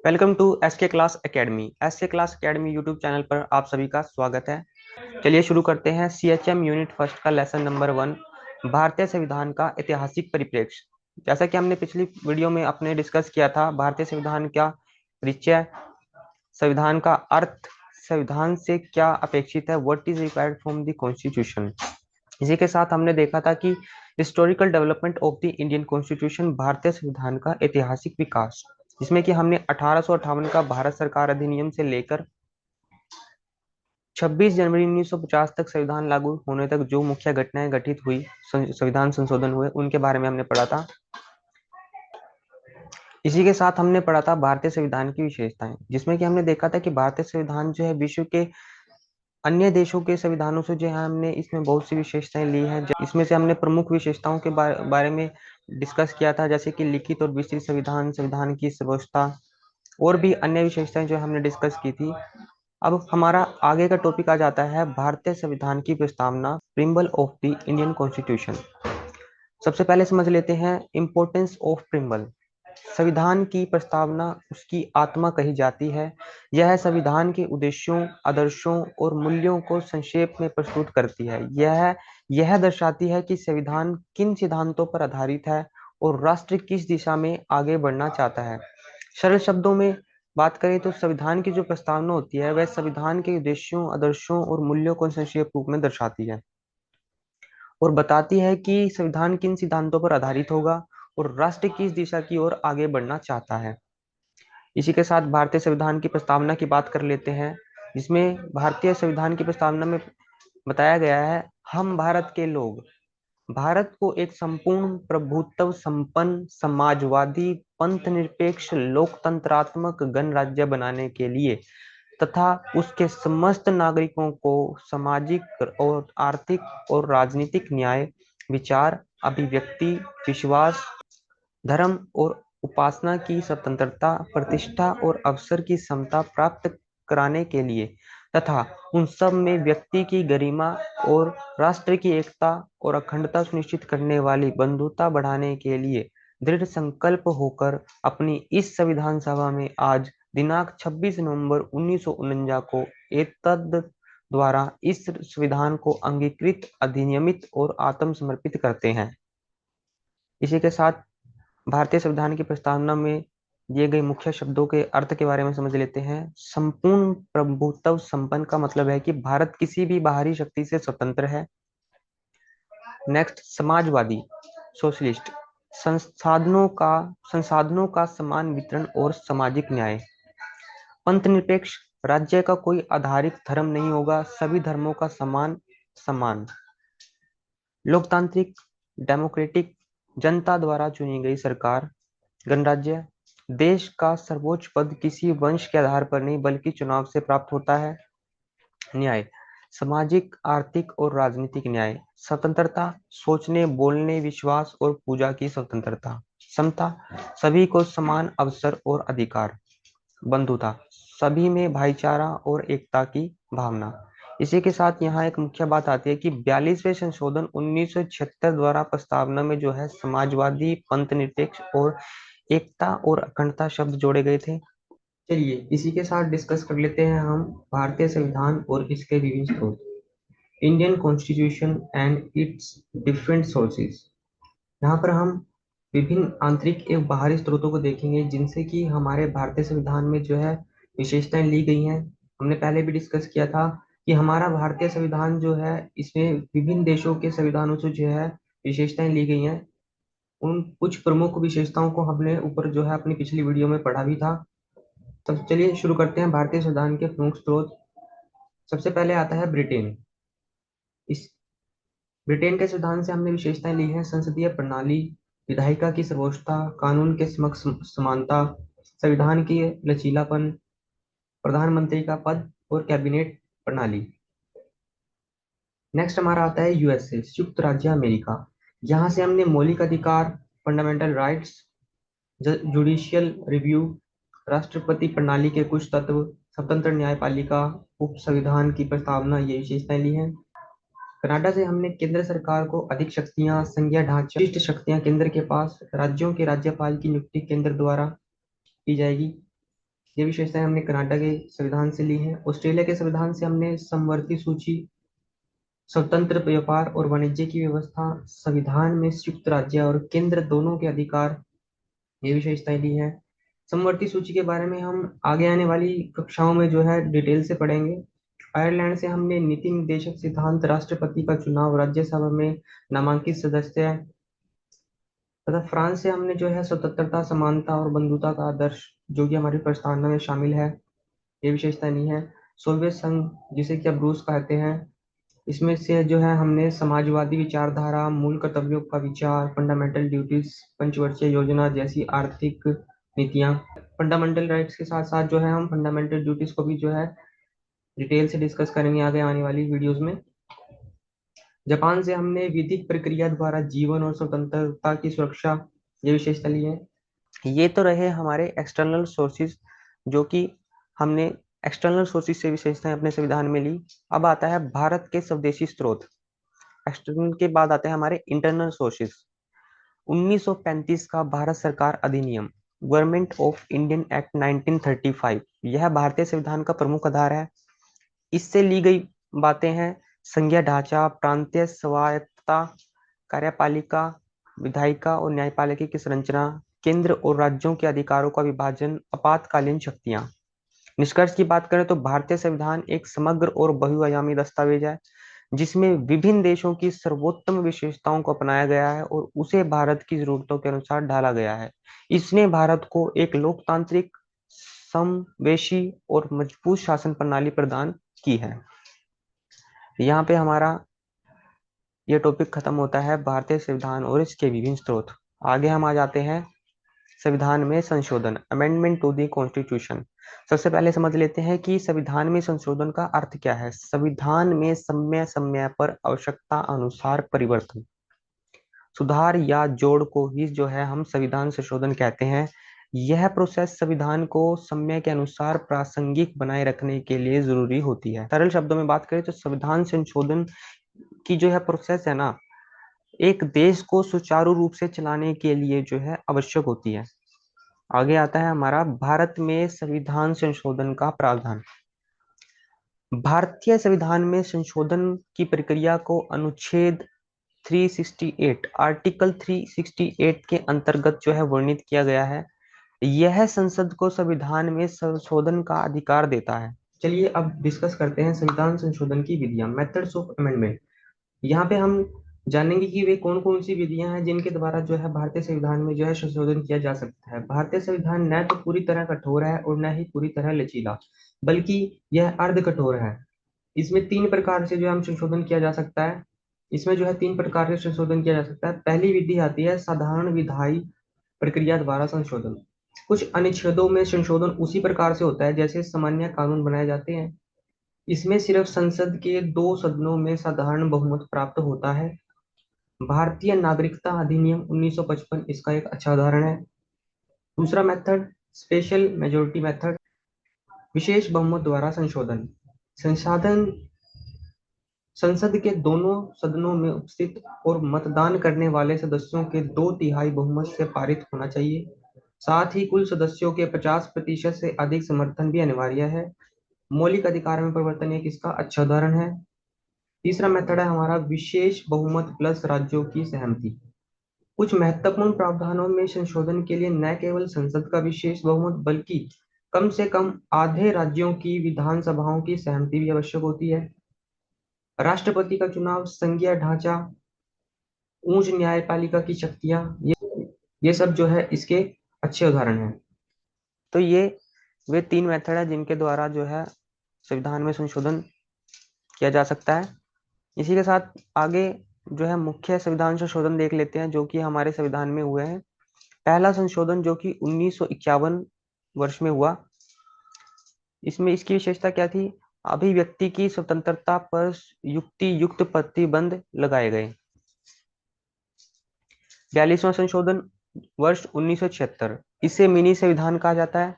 Welcome to SK class academy. SK class academy YouTube channel पर आप सभी का स्वागत है। चलिए शुरू करते हैं। सीएचएम यूनिट फर्स्ट का लेसन नंबर 1, भारतीय संविधान का ऐतिहासिक परिप्रेक्ष्य। जैसा कि हमने पिछली वीडियो में अपने डिस्कस किया था, भारतीय संविधान का परिचय, संविधान का अर्थ, संविधान से क्या अपेक्षित है, what is required from the constitution. इसी के साथ हमने देखा था कि historical development of the Indian constitution, भारतीय संविधान का ऐतिहासिक विकास, जिसमें कि हमने 1858 का भारत सरकार अधिनियम से लेकर 26 जनवरी 1950 तक संविधान लागू होने तक जो मुख्य घटनाएं घटित हुई, संविधान संशोधन हुए, उनके बारे में हमने पढ़ा था। इसी के साथ हमने पढ़ा था भारतीय संविधान की विशेषताएं, जिसमें कि हमने देखा था कि भारतीय संविधान जो है विश्व के अन्य देशों के संविधानों से जो है हमने इसमें बहुत सी विशेषताएं ली हैं। इसमें से हमने प्रमुख विशेषताओं के बारे में डिस्कस किया था, जैसे कि लिखित और विस्तृत संविधान, संविधान की सर्वोच्चता और भी अन्य विशेषताएं जो हमने डिस्कस की थी। अब हमारा आगे का टॉपिक आ जाता है भारतीय संविधान की प्रस्तावना, preamble of the Indian constitution. सबसे पहले समझ लेते हैं इम्पोर्टेंस ऑफ प्रिम्बल। संविधान की प्रस्तावना उसकी आत्मा कही जाती है। यह संविधान के उद्देश्यों, आदर्शों और मूल्यों को संक्षेप में प्रस्तुत करती है। यह दर्शाती है कि संविधान किन सिद्धांतों पर आधारित है और राष्ट्र किस दिशा में आगे बढ़ना चाहता है। सरल शब्दों में बात करें तो संविधान की जो प्रस्तावना होती है वह संविधान के उद्देश्यों, आदर्शों और मूल्यों को संक्षेप रूप में दर्शाती है और बताती है कि संविधान किन सिद्धांतों पर आधारित होगा और राष्ट्र किस दिशा की ओर आगे बढ़ना चाहता है। इसी के साथ भारतीय संविधान की प्रस्तावना की बात कर लेते हैं, जिसमें भारतीय संविधान की प्रस्तावना में बताया गया है, हम भारत के लोग भारत को एक संपूर्ण प्रभुत्व संपन्न समाजवादी पंथ निरपेक्ष लोकतंत्रात्मक गणराज्य बनाने के लिए तथा उसके समस्त नागरिकों को सामाजिक और आर्थिक और राजनीतिक न्याय, विचार, अभिव्यक्ति, विश्वास, धर्म और उपासना की स्वतंत्रता, प्रतिष्ठा और अवसर की समता प्राप्त कराने के लिए तथा उन सब में व्यक्ति की गरिमा और राष्ट्र की एकता और अखंडता सुनिश्चित करने वाली बंधुता बढ़ाने के लिए दृढ़ संकल्प होकर अपनी इस संविधान सभा में आज दिनांक 26 नवंबर 1949 को एतद द्वारा इस संविधान को अंगीकृत, अधिनियमित और आत्मसमर्पित करते हैं। इसी के साथ भारतीय संविधान की प्रस्तावना में दिए गए मुख्य शब्दों के अर्थ के बारे में समझ लेते हैं। संपूर्ण प्रभुत्व संपन्न का मतलब है कि भारत किसी भी बाहरी शक्ति से स्वतंत्र है। नेक्स्ट, समाजवादी, सोशलिस्ट, संसाधनों का समान वितरण और सामाजिक न्याय। पंथ निरपेक्ष, राज्य का कोई आधारित धर्म नहीं होगा, सभी धर्मों का समान सम्मान। लोकतांत्रिक, डेमोक्रेटिक, जनता द्वारा चुनी गई सरकार। गणराज्य, देश का सर्वोच्च पद किसी वंश के आधार पर नहीं बल्कि चुनाव से प्राप्त होता है। न्याय, सामाजिक, आर्थिक और राजनीतिक न्याय। स्वतंत्रता, सोचने, बोलने, विश्वास और पूजा की स्वतंत्रता। समता, सभी को समान अवसर और अधिकार। बंधुता, सभी में भाईचारा और एकता की भावना। इसी के साथ यहाँ एक मुख्य बात आती है कि 42वें संशोधन 1976 द्वारा प्रस्तावना में जो है समाजवादी, पंथ निरपेक्ष और एकता और अखंडता शब्द जोड़े गए थे। चलिए इसी के साथ डिस्कस कर लेते हैं हम भारतीय संविधान और इसके विभिन्न स्रोत। Indian constitution and it's different sources. यहाँ पर हम विभिन्न आंतरिक एवं बाहरी स्रोतों को देखेंगे जिनसे कि हमारे भारतीय संविधान में जो है विशेषताएं ली गई हैं। हमने पहले भी डिस्कस किया था कि हमारा भारतीय संविधान जो है इसमें विभिन्न देशों के संविधानों से जो है विशेषताएं ली गई हैं। उन कुछ प्रमुख विशेषताओं को हमने ऊपर जो है अपनी पिछली वीडियो में पढ़ा भी था। तो चलिए शुरू करते हैं भारतीय संविधान के प्रमुख स्रोत। सबसे पहले आता है ब्रिटेन। इस ब्रिटेन के संविधान से हमने विशेषताएं ली हैं, संसदीय प्रणाली, विधायिका की सर्वोच्चता, कानून के समक्ष समानता, संविधान की लचीलापन, प्रधानमंत्री का पद और कैबिनेट प्रणाली। नेक्स्ट हमारा आता है यूएसए, संयुक्त राज्य अमेरिका। यहाँ से हमने मौलिक अधिकार, फंडामेंटल राइट्स, जुडिशियल रिव्यू, राष्ट्रपति प्रणाली के कुछ तत्व, स्वतंत्र न्यायपालिका, उप संविधान की प्रस्तावना, ये विशेषताएं ली हैं। कनाडा से हमने केंद्र सरकार को अधिक शक्तियां, संघीय ढांचा, विशिष्ट शक्तियां केंद्र के पास, राज्यों के राज्यपाल की नियुक्ति केंद्र द्वारा की जाएगी। ये विशेषताएं हमने कनाडा के संविधान से ली हैं। ऑस्ट्रेलिया के संविधान से हमने समवर्ती सूची, स्वतंत्र व्यापार और वाणिज्य की व्यवस्था, संविधान में संयुक्त राज्य और केंद्र दोनों के अधिकार, ये विशेषताएं दी हैं। समवर्ती सूची के बारे में हम आगे आने वाली कक्षाओं में जो है डिटेल से पढ़ेंगे। आयरलैंड से हमने नीति निर्देशक सिद्धांत, राष्ट्रपति का चुनाव, राज्यसभा में नामांकित सदस्य, तथा फ्रांस से हमने जो है स्वतंत्रता, समानता और बंधुता का आदर्श, जो कि हमारी प्रस्तावना में शामिल है, ये विशेषता नहीं है। सोवियत संघ, जिसे कि अब रूस कहते हैं, इसमें से जो है हमने समाजवादी विचारधारा, मूल कर्तव्यों का विचार, फंडामेंटल ड्यूटीज, पंचवर्षीय योजना जैसी आर्थिक नीतियां। फंडामेंटल राइट्स के साथ साथ जो है हम फंडामेंटल ड्यूटीज को भी जो है डिटेल से डिस्कस करेंगे आगे आने वाली वीडियोस में। जापान से हमने विधिक प्रक्रिया द्वारा जीवन और स्वतंत्रता की सुरक्षा, ये विशेषता ली है। ये तो रहे हमारे एक्सटर्नल सोर्सेज, जो कि हमने एक्सटर्नल सोर्सेज से विशेषताएं अपने संविधान में ली। अब आता है भारत के स्वदेशी स्रोत। एक्सटर्नल के बाद आते हैं हमारे इंटरनल सोर्सेज। 1935 का भारत सरकार अधिनियम, गवर्नमेंट ऑफ इंडियन एक्ट 1935, यह भारतीय संविधान का प्रमुख आधार है। इससे ली गई बातें हैं संघीय ढांचा, प्रांतीय स्वायत्तता, कार्यपालिका, विधायिका और न्यायपालिका की संरचना, केंद्र और राज्यों के अधिकारों का विभाजन, आपातकालीन शक्तियां। निष्कर्ष की बात करें तो भारतीय संविधान एक समग्र और बहुआयामी दस्तावेज है, जिसमें विभिन्न देशों की सर्वोत्तम विशेषताओं को अपनाया गया है और उसे भारत की जरूरतों के अनुसार ढाला गया है। इसने भारत को एक लोकतांत्रिक, समावेशी और मजबूत शासन प्रणाली प्रदान की है। यहाँ पे हमारा ये टॉपिक खत्म होता है भारतीय संविधान और इसके विभिन्न स्रोत। आगे हम आ जाते हैं संविधान में संशोधन, अमेंडमेंट टू द कॉन्स्टिट्यूशन। सबसे पहले समझ लेते हैं कि संविधान में संशोधन का अर्थ क्या है। संविधान में समय समय पर आवश्यकता अनुसार परिवर्तन, सुधार या जोड़ को ही जो है हम संविधान संशोधन कहते हैं। यह प्रोसेस संविधान को समय के अनुसार प्रासंगिक बनाए रखने के लिए जरूरी होती है। सरल शब्दों में बात करें तो संविधान संशोधन की जो है प्रोसेस है ना, एक देश को सुचारू रूप से चलाने के लिए जो है आवश्यक होती है। आगे आता है हमारा भारत में संविधान संशोधन का प्रावधान। भारतीय संविधान में संशोधन की प्रक्रिया को अनुच्छेद 368, आर्टिकल 368 के अंतर्गत जो है वर्णित किया गया है। यह संसद को संविधान में संशोधन का अधिकार देता है। चलिए अब डिस्कस करते हैं संविधान संशोधन की विधियां, मेथड्स ऑफ अमेंडमेंट। यहाँ पे हम जानेंगे कि वे कौन कौन सी विधियां हैं जिनके द्वारा जो है भारतीय संविधान में जो है संशोधन किया जा सकता है। भारतीय संविधान न तो पूरी तरह कठोर है और न ही पूरी तरह लचीला, बल्कि यह अर्ध कठोर है। इसमें तीन प्रकार से जो हम संशोधन किया जा सकता है। इसमें जो है तीन प्रकार से संशोधन किया जा सकता है। पहली विधि आती है साधारण विधायी प्रक्रिया द्वारा संशोधन। कुछ अनुच्छेदों में संशोधन उसी प्रकार से होता है जैसे सामान्य कानून बनाए जाते हैं। इसमें सिर्फ संसद के दो सदनों में साधारण बहुमत प्राप्त होता है। भारतीय नागरिकता अधिनियम 1955 इसका एक अच्छा उदाहरण है। दूसरा मेथड स्पेशल मेजोरिटी मेथड, विशेष बहुमत द्वारा संशोधन। संसाधन संसद के दोनों सदनों में उपस्थित और मतदान करने वाले सदस्यों के 2/3 बहुमत से पारित होना चाहिए। साथ ही कुल सदस्यों के 50% से अधिक समर्थन भी अनिवार्य है। मौलिक अधिकार में परिवर्तन एक इसका अच्छा उदाहरण है। तीसरा मेथड है हमारा विशेष बहुमत प्लस राज्यों की सहमति। कुछ महत्वपूर्ण प्रावधानों में संशोधन के लिए न केवल संसद का विशेष बहुमत बल्कि कम से कम आधे राज्यों की विधानसभाओं की सहमति भी आवश्यक होती है। राष्ट्रपति का चुनाव, संघीय ढांचा, उच्च न्यायपालिका की शक्तियां, ये सब जो है इसके अच्छे उदाहरण हैं। तो ये वे तीन मेथड है जिनके द्वारा जो है संविधान में संशोधन किया जा सकता है। इसी के साथ आगे जो है मुख्य संविधान संशोधन देख लेते हैं जो कि हमारे संविधान में हुए हैं। पहला संशोधन जो कि 1951 वर्ष में हुआ। इसमें इसकी विशेषता क्या थी? अभिव्यक्ति की स्वतंत्रता पर युक्ति युक्त प्रतिबंध लगाए गए। 42वां संशोधन वर्ष 1976, इसे मिनी संविधान कहा जाता है।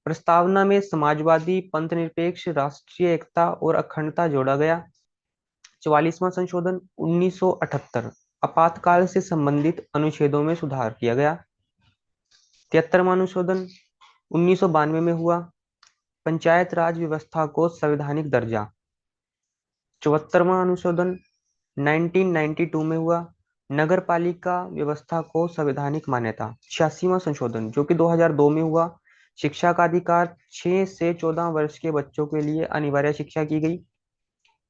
प्रस्तावना में समाजवादी, पंथनिरपेक्ष, राष्ट्रीय एकता और अखंडता जोड़ा गया। 44वां संशोधन 1978, आपातकाल से संबंधित अनुच्छेदों में सुधार किया गया। 73वां अनुशोधन 1992 में हुआ पंचायत राज व्यवस्था को संवैधानिक दर्जा। 74वां अनुशोधन 1992 में हुआ नगर पालिका व्यवस्था को संवैधानिक मान्यता। 86वां संशोधन जो कि 2002 में हुआ शिक्षा का अधिकार 6 से 14 वर्ष के बच्चों के लिए अनिवार्य शिक्षा की गई।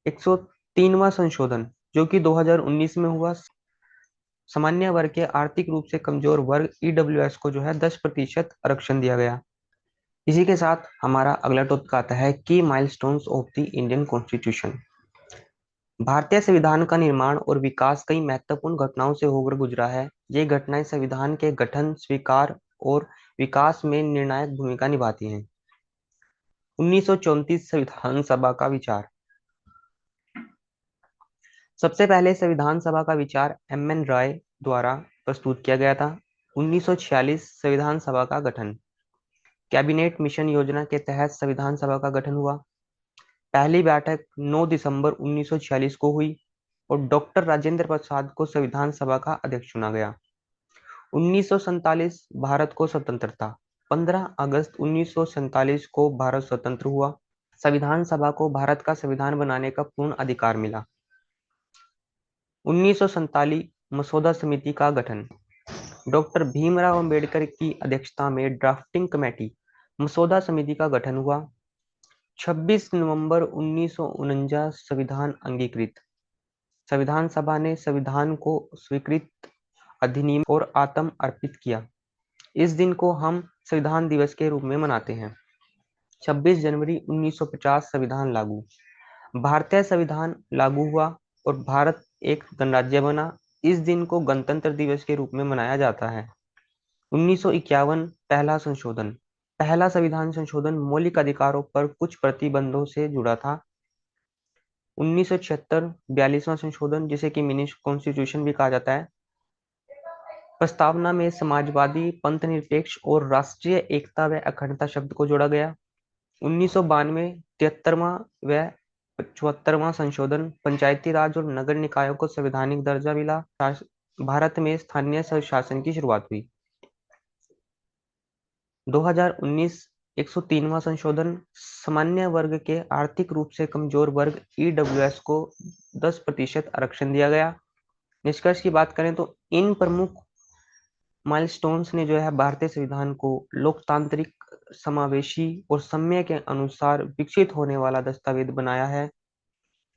103वां संशोधन जो कि 2019 में हुआ सामान्य वर्ग के आर्थिक रूप से कमजोर वर्ग ईडब्ल्यूएस को जो है 10% आरक्षण दिया गया। इसी के साथ हमारा अगला टॉपिक आता है की milestones of the Indian constitution. भारतीय संविधान का निर्माण और विकास कई महत्वपूर्ण घटनाओं से होकर गुजरा है। ये घटनाएं संविधान के गठन, स्वीकार और विकास में निर्णायक भूमिका निभाती हैं। 1934 संविधान सभा का विचार। सबसे पहले संविधान सभा का विचार एम.एन. रॉय द्वारा प्रस्तुत किया गया था। 1946 संविधान सभा का गठन। कैबिनेट मिशन योजना के तहत संविधान सभा का गठन हुआ। पहली बैठक 9 दिसंबर 1946 को हुई और डॉक्टर राजेंद्र प्रसाद को संविधान सभा का अध्यक्ष चुना गया। 1947 भारत को स्वतंत्रता। 15 अगस्त 1947 को भारत स्वतंत्र हुआ। संविधान सभा को भारत का संविधान बनाने का पूर्ण अधिकार मिला। 1947 मसौदा समिति का गठन। डॉक्टर भीमराव अंबेडकर की अध्यक्षता में ड्राफ्टिंग कमेटी मसौदा समिति का गठन हुआ। 26 नवंबर 1949 संविधान अंगीकृत। संविधान सभा ने संविधान को स्वीकृत अधिनियम और आत्म अर्पित किया। इस दिन को हम संविधान दिवस के रूप में मनाते हैं। 26 जनवरी 1950 संविधान लागू। भारतीय संविधान लागू हुआ और भारत एक गणराज्य बना। इस दिन को गणतंत्र दिवस के रूप में मनाया जाता है। 1951 पहला संशोधन। पहला संविधान संशोधन मौलिक अधिकारों पर कुछ प्रतिबंधों से जुड़ा था। 1976 42वां संशोधन जिसे कि मिनी कॉन्स्टिट्यूशन भी कहा जाता है। प्रस्तावना में समाजवादी, पंथ निरपेक्ष और राष्ट्रीय एकता व अखंडता शब्द को जोड़ा गया। 1992 73वां व 74वां संशोधन पंचायती राज और नगर निकायों को संवैधानिक दर्जा मिला। भारत में स्थानीय स्वशासन की शुरुआत हुई। 2019 103वां संशोधन सामान्य वर्ग के आर्थिक रूप से कमजोर वर्ग ईडब्ल्यूएस को 10% आरक्षण दिया गया। निष्कर्ष की बात करें तो इन प्रमुख माइलस्टोन्स ने जो है भारतीय संविधान को लोकतांत्रिक, समावेशी और समय के अनुसार विकसित होने वाला दस्तावेज बनाया है।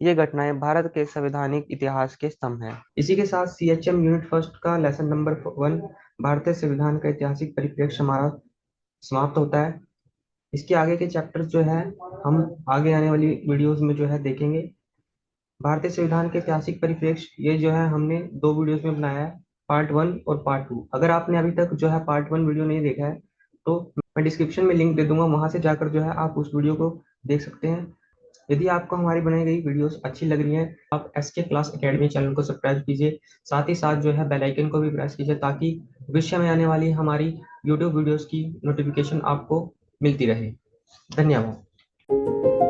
ये घटनाएं भारत के संवैधानिक इतिहास के स्तंभ हैं। इसी के साथ CHM यूनिट फर्स्ट का लेसन नंबर 1 भारतीय संविधान का ऐतिहासिक परिप्रेक्ष्य हमारा समाप्त होता है। इसके आगे के चैप्टर्स जो है हम आगे आने वाली वीडियोस में जो है देखेंगे। भारतीय संविधान के ऐतिहासिक परिप्रेक्ष्य ये जो है हमने 2 वीडियोस में बनाया है, पार्ट 1 और पार्ट 2। अगर आपने अभी तक जो है पार्ट 1 वीडियो नहीं देखा है तो मैं डिस्क्रिप्शन में लिंक दे दूंगा, वहां से जाकर जो है आप उस वीडियो को देख सकते हैं। यदि आपको हमारी बनाई गई वीडियोस अच्छी लग रही हैं, आप SK क्लास एकेडमी चैनल को सब्सक्राइब कीजिए। साथ ही साथ जो है बेल आइकन को भी प्रेस कीजिए ताकि भविष्य में आने वाली हमारी यूट्यूब वीडियोस की नोटिफिकेशन आपको मिलती रहे। धन्यवाद।